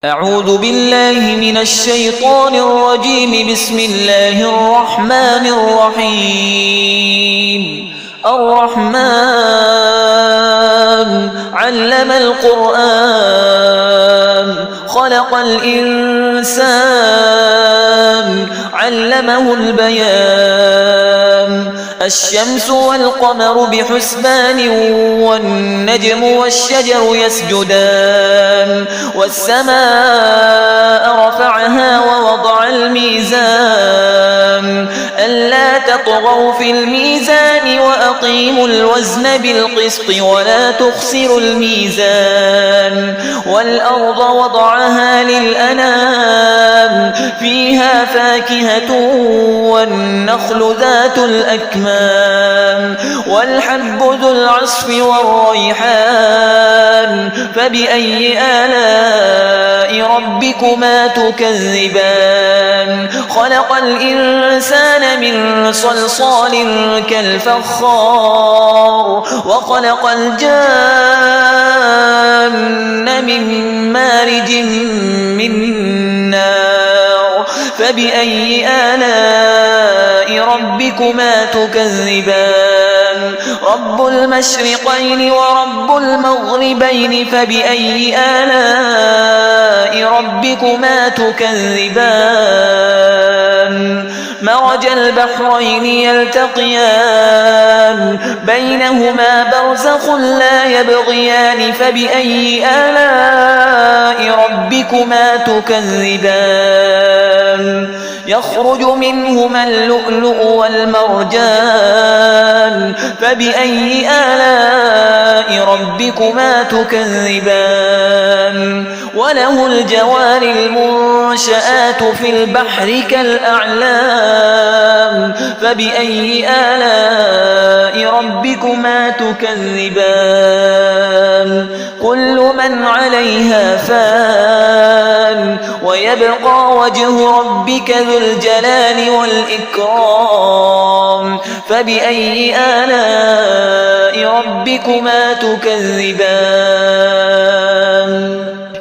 أعوذ بالله من الشيطان الرجيم. بسم الله الرحمن الرحيم. الرحمن علم القرآن خلق الإنسان علمه البيان. الشمس والقمر بحسبان والنجم والشجر يسجدان. والسماء رفعها ووضع الميزان ألا تطغوا في الميزان وأقيموا الوزن بالقسط ولا تخسروا الميزان. والأرض وضعها للأنام فيها فاكهة والنخل ذات الأكمام والحب ذو العصف والريحان. فبأي آلاء ربكما تكذبان؟ خلق الإنسان من صلصال كالفخار وخلق الجان من مارج من نار. فبأي آلاء ربكما تكذبان؟ رب المشرقين ورب المغربين. فبأي آلاء ربكما تكذبان؟ مرج البحرين يلتقيان بينهما برزخ لا يبغيان. فبأي آلاء ربكما تكذبان؟ يخرج منهما اللؤلؤ والمرجان. فبأي آلاء ربكما تكذبان؟ وله الجوار المنشآت في البحر كالأعلام. فبأي آلاء ربكما تكذبان؟ كل من عليها فان ويبقى وجه ربك ذو الجلال والإكرام. فبأي آلاء ربكما تكذبان؟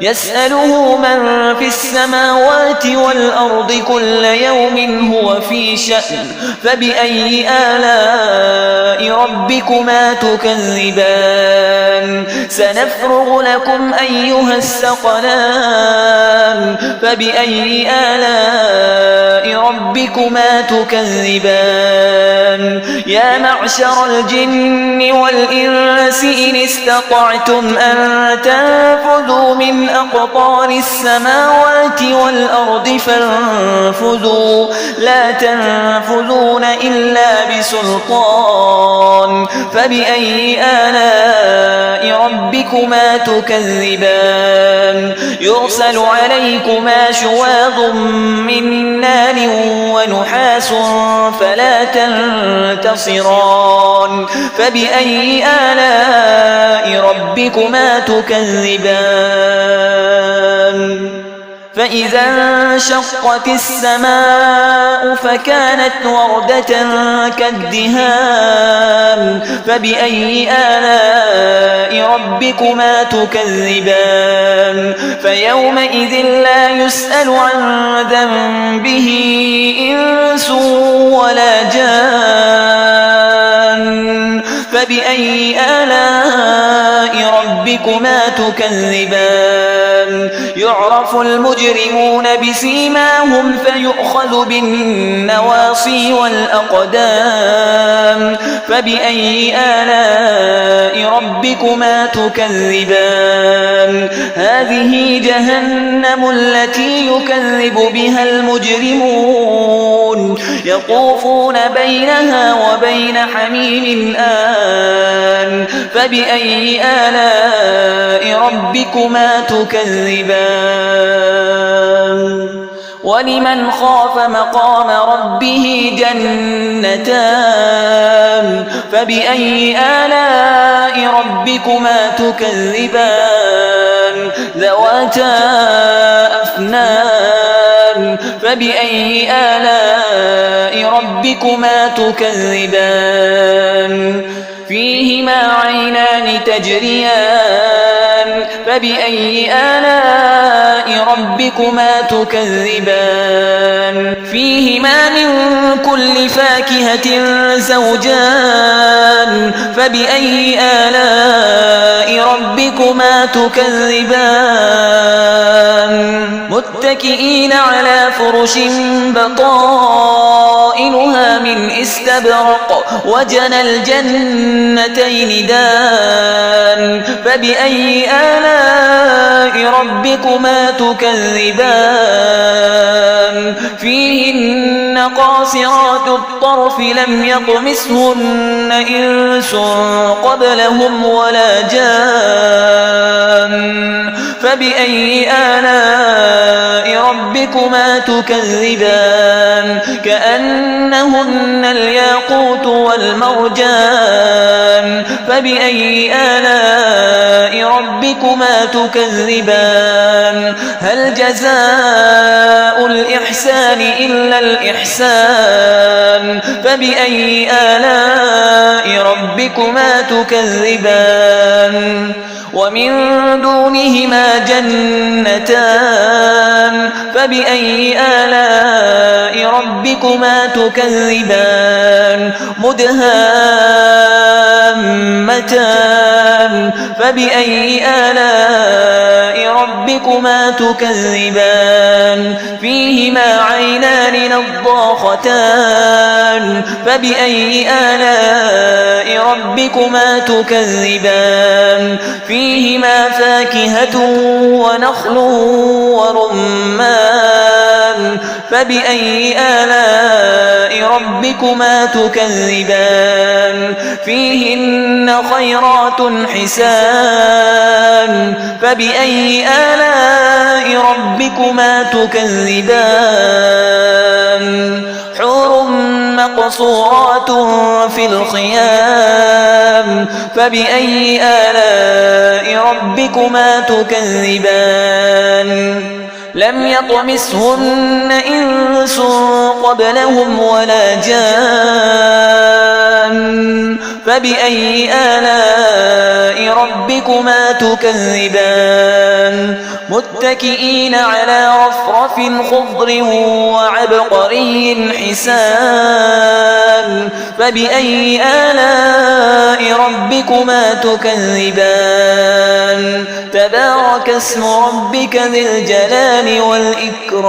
يسأله من في السماوات والأرض كل يوم هو في شأن. فبأي آلاء ربكما تكذبان؟ سنفرغ لكم أيها الثقلان. فبأي آلاء ربكما تكذبان؟ يا معشر الجن والإنس إن استطعتم أن تنفذوا من أقطار السماوات والأرض فانفذوا لا تنفذون إلا بسلطان. فبأي آلاء ربكما تكذبان؟ يرسل عليكما شواظ من نار ونحاس فلا تنتصران. فبأي آلاء ربكما تكذبان؟ فإذا انشقت السماء فكانت وردة كالدهان. فبأي آلاء ربكما تكذبان؟ فيومئذ لا يسأل عن ذنبه إنس ولا جان. فبأي آلاء ربكما تكذبان؟ يعرف المجرمون بسيماهم فيؤخذ بالنواصي والأقدام. فبأي آلاء ربكما تكذبان؟ هذه جهنم التي يكذب بها المجرمون يطوفون بينها وبين حميم آن. فبأي آلاء ربكما تكذبان؟ ولمن خاف مقام ربه جنتان. فبأي آلاء ربكما تكذبان؟ ذواتا أفنان. فبأي آلاء ربكما تكذبان؟ فيهما عينان تجريان. فبأي آلاء ربكما تكذبان فيهما من كل فاكهة زوجان فبأي آلاء ربكما تكذبان متكئين على فرش بطائنها من استبرق وجنى الجنتين دان فبأي آلاء ربكما تكذبان فيهن قاصرات الطرف لم يطمثهن إنس قبلهم ولا جان فبأي آلاء ربكما تكذبان كأنهن الياقوت والمرجان فبأي آلاء ربكما تكذبان هل جزاء الإحسان إلا الإحسان فبأي آلاء ربكما تكذبان ومن دونهما جنتان فبأي آلاء ربكما تكذبان مدهامتان فبأي آلاء ربكما تكذبان فيهما عينان نضاختان فبأي آلاء ربكما تكذبان فيهما فاكهة ونخل ورمان فبأي آلاء ربكما تكذبان فيهن خيرات حسان فبأي آلاء ربكما تكذبان حور مقصورات في الخيام فبأي آلاء ربكما تكذبان لم يطمثهن إنس قبلهم ولا جان فبأي آلاء ربكما تكذبان متكئين على رفرف خضر وعبقري حسان فبأي آلاء ربكما تكذبان تبارك اسم ربك ذي الجلال والإكرام